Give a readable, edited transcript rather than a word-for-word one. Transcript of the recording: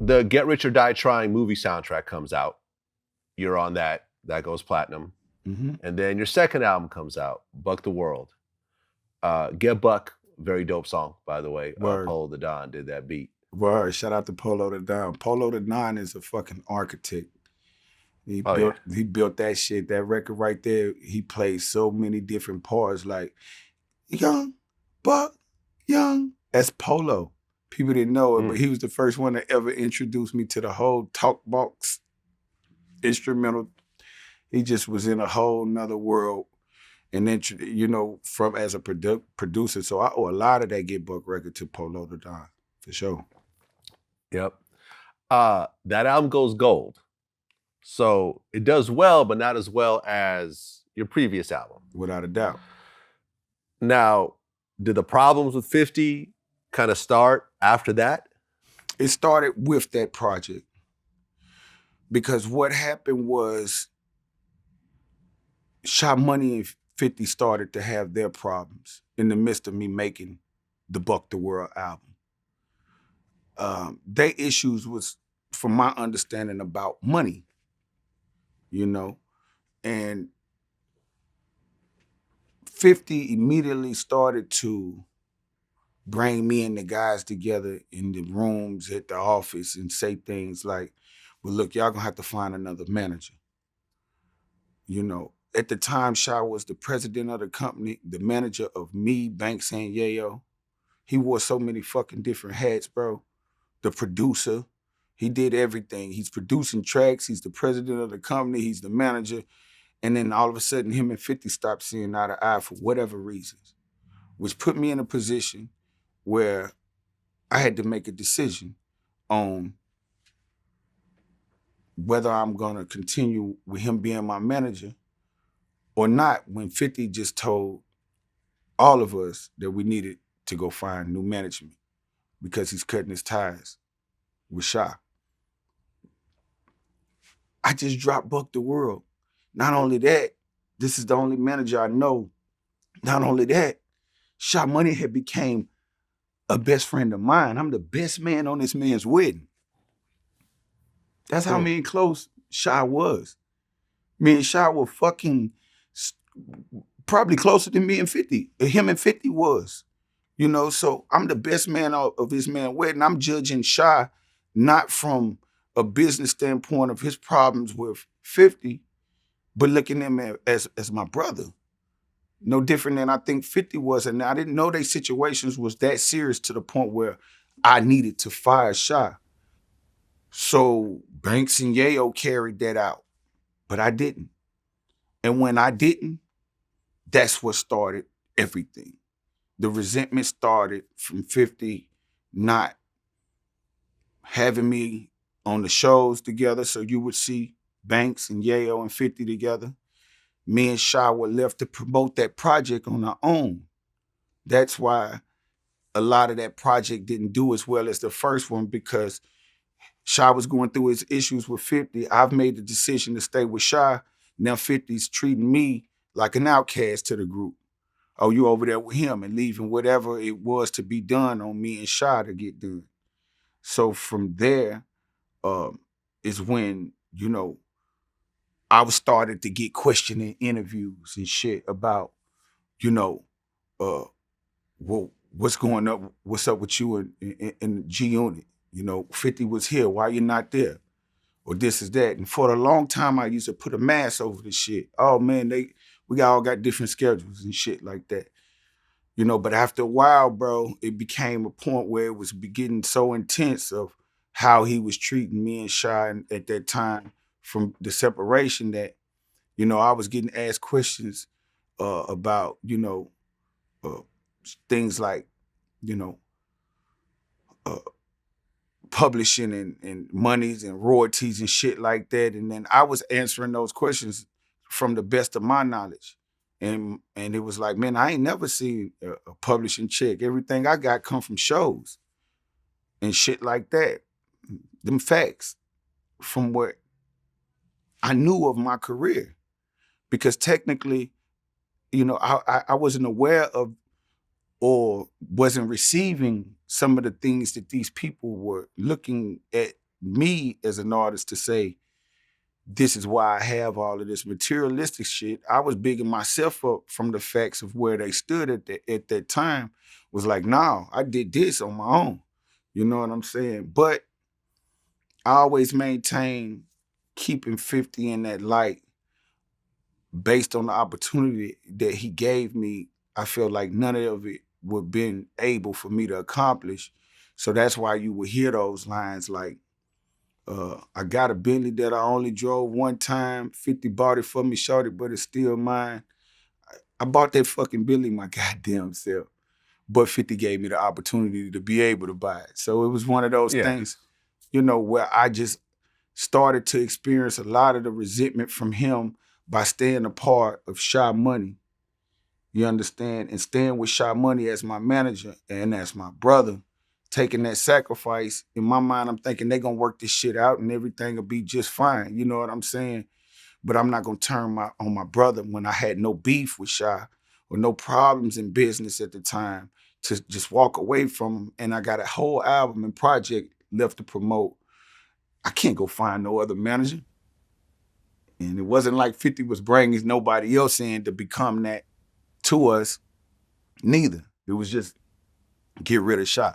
the Get Rich or Die Trying movie soundtrack comes out. You're on that. That goes platinum. Mm-hmm. And then your second album comes out, Buck the World. Get Buck, very dope song, by the way. Word. Polo the Don did that beat. Word. Shout out to Polo the Don. Polo the Don is a fucking architect. He Oh yeah. built that shit. That record right there. He played so many different parts, like young, Buck, young. That's Polo. People didn't know it, but he was the first one to ever introduce me to the whole talk box instrumental. He just was in a whole nother world. And then, from as a producer. So I owe a lot of that Get Buck record to Polo the Don, for sure. Yep. That album goes gold. So it does well, but not as well as your previous album. Without a doubt. Now, did the problems with 50 kind of start after that? It started with that project. Because what happened was Sha Money and 50 started to have their problems in the midst of me making the Buck the World album. Their issues was, from my understanding, about money, and 50 immediately started to bring me and the guys together in the rooms at the office and say things like, well, look, y'all gonna have to find another manager. At the time, Sha was the president of the company, the manager of me, Banks, and Yayo. He wore so many fucking different hats, bro. The producer, he did everything. He's producing tracks, he's the president of the company, he's the manager. And then all of a sudden, him and 50 stopped seeing eye to eye for whatever reasons, which put me in a position where I had to make a decision on whether I'm gonna continue with him being my manager or not, when 50 just told all of us that we needed to go find new management because he's cutting his ties with Sha. I just dropped Buck the World. Not only that, this is the only manager I know. Not only that, Sha Money had became a best friend of mine. I'm the best man on this man's wedding. That's how me and close Sha was. Me and Sha were fucking probably closer than me and 50. Him and 50 was. So I'm the best man of his man's wedding. I'm judging Sha not from a business standpoint of his problems with 50, but looking at him as my brother. No different than I think 50 was. And I didn't know their situations was that serious to the point where I needed to fire Sha. So Banks and Yayo carried that out, but I didn't. And when I didn't, that's what started everything. The resentment started from 50 not having me on the shows together, so you would see Banks and Yayo and 50 together. Me and Sha were left to promote that project on our own. That's why a lot of that project didn't do as well as the first one, because Sha was going through his issues with 50. I've made the decision to stay with Sha. Now 50's treating me like an outcast to the group. Oh, you over there with him, and leaving whatever it was to be done on me and Sha to get done. So from there is when, I was started to get questioned in interviews and shit about, well, what's going up? What's up with you in the G Unit? 50 was here. Why you not there? Or this is that. And for a long time, I used to put a mask over the shit. Oh man, we all got different schedules and shit like that. But after a while, bro, it became a point where it was getting so intense of how he was treating me and Sha at that time from the separation that, I was getting asked questions about, things like, publishing and monies and royalties and shit like that. And then I was answering those questions from the best of my knowledge. And it was like, man, I ain't never seen a publishing check. Everything I got come from shows and shit like that. Them facts from what I knew of my career. Because technically, I wasn't aware of or wasn't receiving some of the things that these people were looking at me as an artist to say, this is why I have all of this materialistic shit. I was bigging myself up from the facts of where they stood at that time. Was like, nah, I did this on my own. You know what I'm saying? But I always maintain keeping 50 in that light based on the opportunity that he gave me. I felt like none of it would have been able for me to accomplish. So that's why you would hear those lines like, I got a Bentley that I only drove one time. 50 bought it for me, shorty, but it's still mine. I bought that fucking Bentley my goddamn self. But 50 gave me the opportunity to be able to buy it. So it was one of those Yeah. things, where I just started to experience a lot of the resentment from him by staying a part of Sha Money. You understand? And staying with Sha Money as my manager and as my brother, taking that sacrifice. In my mind, I'm thinking they're gonna work this shit out and everything will be just fine. You know what I'm saying? But I'm not gonna turn on my brother when I had no beef with Sha or no problems in business at the time to just walk away from him. And I got a whole album and project left to promote. I can't go find no other manager. And it wasn't like 50 was bringing nobody else in to become that to us, neither. It was just get rid of Sha.